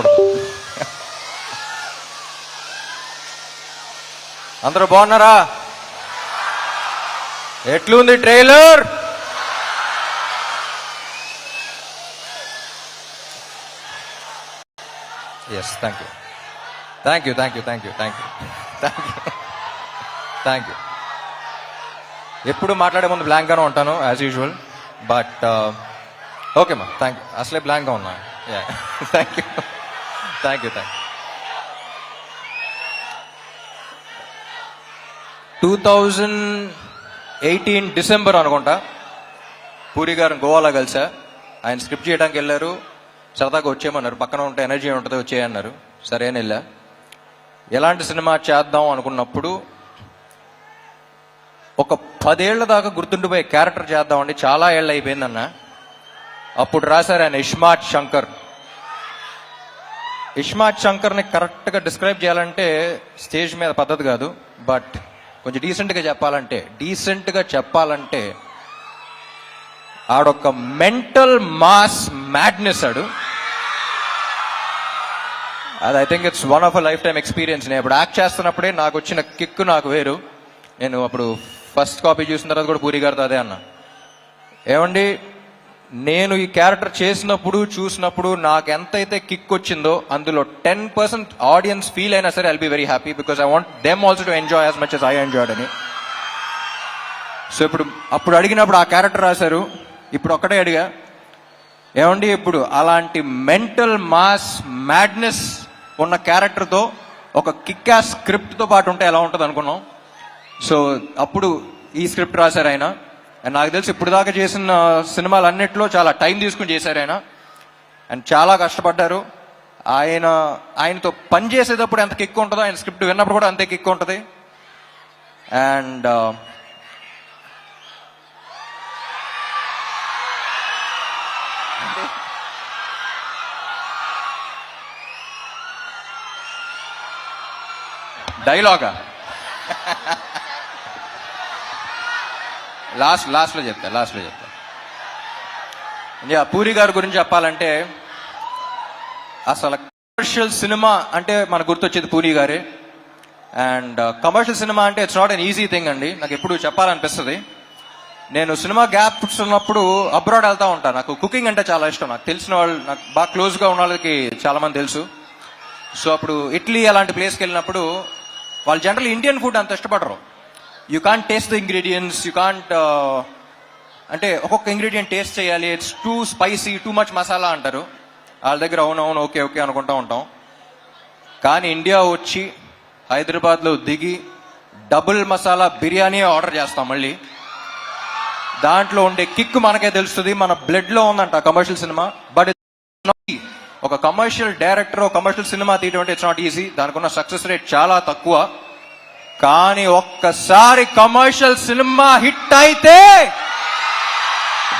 ఉండకూడదు. అందరూ బాగున్నారా? ఎట్లుంది trailer? Yes, thank you thank you thank you thank you thank you thank you thank you. ఎప్పుడు మాట్లాడే ముందు బ్లాంక్గానే ఉంటాను యాజ్ యూజువల్, బట్ ఓకే మా, థ్యాంక్ యూ. అసలే బ్లాంక్గా ఉన్నా. Thank you thank you thank you. 2018 December అనుకుంటా పూరి గారు గోవాలో కలిసా. ఆయన స్క్రిప్ట్ చేయడానికి వెళ్ళారు, సరదాగా వచ్చేయమన్నారు. పక్కన ఉంటే ఎనర్జీ ఉంటుంది, వచ్చేయన్నారు. సరే అని వెళ్ళా. ఎలాంటి సినిమా చేద్దాం అనుకున్నప్పుడు ఒక 10 ఏళ్ల దాకా గుర్తుండిపోయే క్యారెక్టర్ చేద్దామండి, చాలా ఏళ్ళు అయిపోయిందన్న. అప్పుడు రాశారు ఆయన ఇస్మార్ట్ శంకర్. ఇస్మార్ట్ శంకర్ని కరెక్ట్గా డిస్క్రైబ్ చేయాలంటే స్టేజ్ మీద పద్ధతి కాదు, బట్ కొంచెం డీసెంట్గా చెప్పాలంటే ఆడొక మెంటల్ మాస్ మ్యాడ్నెస్ ఆడు. అది I think it's one of a life time experience. నేను ఇప్పుడు యాక్ట్ చేస్తున్నప్పుడే నాకు వచ్చిన కిక్ నాకు వేరు. నేను అప్పుడు ఫస్ట్ కాపీ చూసిన తర్వాత కూడా పూరి గారితో అదే అన్నా, ఏమండి నేను ఈ క్యారెక్టర్ చూసినప్పుడు నాకు ఎంతైతే కిక్ వచ్చిందో అందులో 10% ఆడియన్స్ ఫీల్ అయినా సరే I'll be very happy, because I want them also to enjoy as much as I enjoyed అని. సో అప్పుడు అడిగినప్పుడు ఆ క్యారెక్టర్ రాశారు. ఇప్పుడు ఒక్కటే అడిగా, ఏమండి ఇప్పుడు అలాంటి మెంటల్ మాస్ మ్యాడ్నెస్ ఉన్న క్యారెక్టర్తో ఒక కిక్ యాస్ స్క్రిప్ట్తో పాటు ఉంటే ఎలా ఉంటుంది అనుకున్నాం. సో అప్పుడు ఈ స్క్రిప్ట్ రాశారు ఆయన. అండ్ నాకు తెలిసి ఇప్పుడు దాకా చేసిన సినిమాలన్నిట్లో చాలా టైం తీసుకుని చేశారు ఆయన. అండ్ చాలా కష్టపడ్డారు. ఆయనతో పని చేసేటప్పుడు ఎంత కిక్ ఉంటుందో ఆయన స్క్రిప్ట్ విన్నప్పుడు కూడా అంతే కిక్ ఉంటుంది. అండ్ డైలాగా లాస్ట్లో చెప్తా. పూరి గారి గురించి చెప్పాలంటే అసలు కమర్షియల్ సినిమా అంటే మనకు గుర్తొచ్చేది పూరి గారే. అండ్ కమర్షియల్ సినిమా అంటే it's not an easy thing అండి. నాకు ఎప్పుడు చెప్పాలనిపిస్తుంది. నేను సినిమా గ్యాప్స్ ఉన్నప్పుడు అబ్రాడ్ వెళ్తూ ఉంటాను. నాకు కుకింగ్ అంటే చాలా ఇష్టం. నాకు తెలిసిన వాళ్ళు, నాకు బాగా క్లోజ్గా ఉన్న వాళ్ళకి చాలా మంది తెలుసు. సో అప్పుడు ఇటలీ అలాంటి ప్లేస్కి వెళ్ళినప్పుడు వాళ్ళు జనరల్ ఇండియన్ ఫుడ్ అంత ఇష్టపడరు. You can't taste the ingredients, you can't అంటే ఒక్కొక్క ఇంగ్రీడియంట్ టేస్ట్ చేయాలి, it's two spicy, too much masala అంటారు. వాళ్ళ దగ్గర అవునవును ఓకే ఓకే అనుకుంటూ ఉంటాం. కానీ ఇండియా వచ్చి హైదరాబాద్లో దిగి డబుల్ మసాలా బిర్యానీ ఆర్డర్ చేస్తాం. మళ్ళీ దాంట్లో ఉండే కిక్ మనకే తెలుస్తుంది, మన బ్లడ్లో ఉందంట కమర్షియల్ సినిమా. బట్ ఒక కమర్షియల్ డైరెక్టర్ కమర్షియల్ సినిమా తీయడం అంటే ఇట్స్ నాట్ ఈజీ. దానికి ఉన్న సక్సెస్ రేట్ చాలా తక్కువ. కానీ ఒక్కసారి కమర్షియల్ సినిమా హిట్ అయితే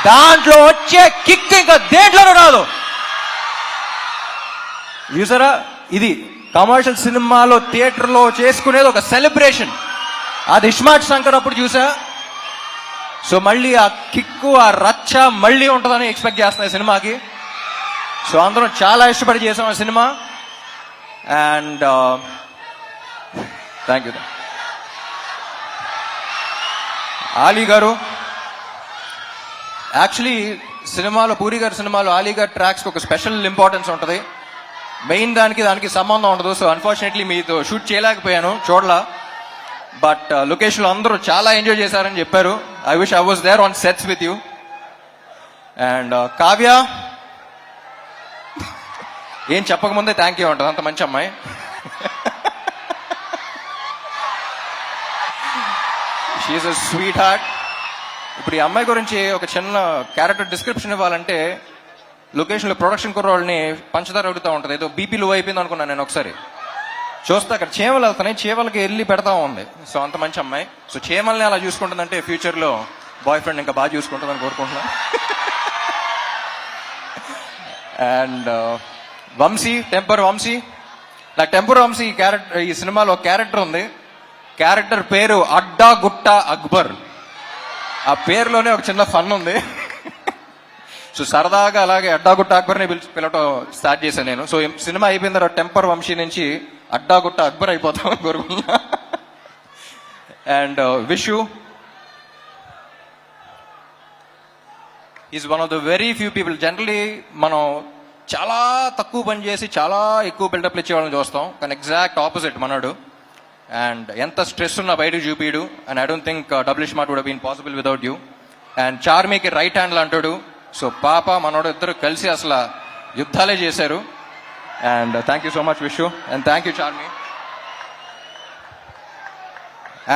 దాంట్లో వచ్చే కిక్ ఇంకా దేంట్లోనూ రాదు. చూసారా, ఇది కమర్షియల్ సినిమాలో థియేటర్లో చేసుకునేది ఒక సెలబ్రేషన్. అది ఇస్మార్ట్ శంకర్ అప్పుడు చూసా. సో మళ్ళీ ఆ కిక్కు, ఆ రచ్చ మళ్ళీ ఉంటుందని ఎక్స్పెక్ట్ చేస్తున్నాయి సినిమాకి. సో అందరం చాలా ఇష్టపడి చేసాం ఆ cinema. And thank you. Ali గారు యాక్చువల్లీ సినిమాలో, పూరి గారి సినిమాలో ఆలీ గారి ట్రాక్స్కి ఒక స్పెషల్ ఇంపార్టెన్స్ ఉంటుంది. మెయిన్ దానికి సంబంధం ఉండదు. సో అన్ఫార్చునేట్లీ మీతో షూట్ చేయలేకపోయాను, చూడలా. బట్ లొకేషన్లో అందరూ చాలా ఎంజాయ్ చేశారని చెప్పారు. I wish I was there on sets with you. And Kavya ఏం చెప్పకముందే థ్యాంక్ యూ ఉంటుంది, అంత మంచి అమ్మాయి. She is a sweetheart. ఇప్పుడు ఈ అమ్మాయి గురించి ఒక చిన్న క్యారెక్టర్ డిస్క్రిప్షన్ ఇవ్వాలంటే, లొకేషన్లో ప్రొడక్షన్ కుర్రోళ్ళని పంచదార అడుగుతూ ఉంటుంది. ఏదో బీపీ లో అయిపోయింది అనుకున్నాను నేను. ఒకసారి చూస్తే అక్కడ చీమలు వెళ్తున్నాయి, చీమలకి వెళ్ళి పెడతా ఉంది. సో అంత మంచి అమ్మాయి. సో చీమల్ని అలా చూసుకుంటుందంటే ఫ్యూచర్లో బాయ్ ఫ్రెండ్ ఇంకా బాగా చూసుకుంటుందని కోరుకుంటున్నాను. And Temper Vamsi. నాకు టెంపర్ వంశీ క్యారెక్టర్, ఈ సినిమాలో క్యారెక్టర్ ఉంది. క్యారెక్టర్ పేరు అడ్డా గుట్ట అక్బర్. ఆ పేరులోనే ఒక చిన్న ఫన్ ఉంది. సో సరదాగా అలాగే అడ్డాగుట్ట అక్బర్ని పిలవటం స్టార్ట్ చేశాను నేను. సో సినిమా అయిపోయిన తర్వాత టెంపర్ వంశీ నుంచి అడ్డాగుట్ట అక్బర్ అయిపోతామని కోరుకుంటున్నా. And wish you, is one of the very few people. Generally మనం చాలా తక్కువ పని చేసి చాలా ఎక్కువ బిల్డప్లు ఇచ్చేవాళ్ళని చూస్తాం, కానీ ఎగ్జాక్ట్ ఆపోజిట్ మనోడు. అండ్ ఎంత స్ట్రెస్ ఉన్నా బయటకు చూపిడు. And I don't think double smart would been possible without you. And చార్మీకి రైట్ హ్యాండ్ అంటాడు. సో పాప మనోడు ఇద్దరు కలిసి అసలు యుద్ధాలే చేశారు. And thank you so much wish you, and thank you Charmi.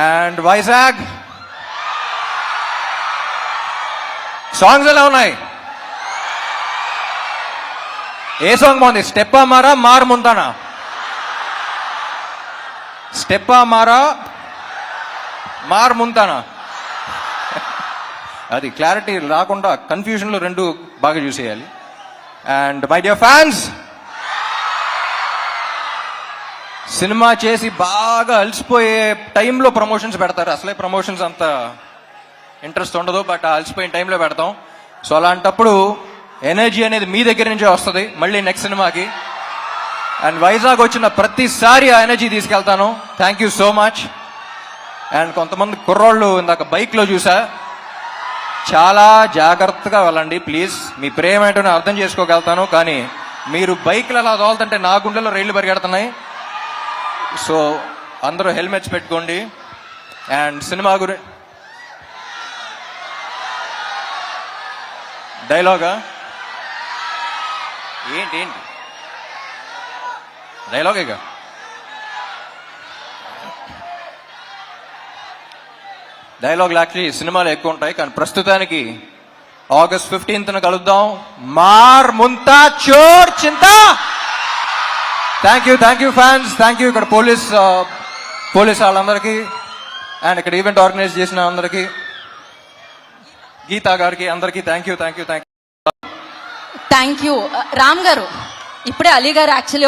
And Vizag songs ఎలా ఉన్నాయి? ఏ సాంగ్ బాగుంది? స్టెప్పా మారా మార్ ముంతానా? స్టెప్పా మారా మార్ ముంతానా? అది క్లారిటీ రాకుండా కన్ఫ్యూజన్లో రెండు బాగా చూసేయాలి. And my dear fans, cinema చేసి బాగా అలసిపోయే టైంలో ప్రమోషన్స్ పెడతారు. అసలే ప్రమోషన్స్ అంత ఇంట్రెస్ట్ ఉండదు, బట్ అలసిపోయిన టైంలో పెడతాం. సో అలాంటప్పుడు ఎనర్జీ అనేది మీ దగ్గర నుంచే వస్తుంది మళ్ళీ నెక్స్ట్ సినిమాకి. అండ్ వైజాగ్ వచ్చిన ప్రతిసారి ఆ ఎనర్జీ తీసుకెళ్తాను. Thank you so much. And కొంతమంది కుర్రోళ్ళు ఇందాక బైక్లో చూసా, చాలా జాగ్రత్తగా వెళ్ళండి ప్లీజ్. మీ ప్రేమ ఏంటో నేను అర్థం చేసుకోగలుగుతాను, కానీ మీరు బైక్లు అలా తోలుతుంటే నా గుండెలో రైళ్లు పరిగెడుతున్నాయి. సో అందరూ హెల్మెట్స్ పెట్టుకోండి. అండ్ సినిమా డైలాగా ఏంటి డైలాగేగా? డైలాగులు యాక్చువల్లీ సినిమాలు ఎక్కువ ఉంటాయి, కానీ ప్రస్తుతానికి August 15th కలుద్దాం. Maar Muntha Chod Chinta. Thank you fans, thank you ఇక్కడ పోలీస్ వాళ్ళందరికీ, అండ్ ఇక్కడ ఈవెంట్ ఆర్గనైజ్ చేసిన అందరికీ, గీతా గారికి, అందరికీ thank you. Thank you Ram గారు. ఇప్పుడే అలీ గారు యాక్చువల్లీ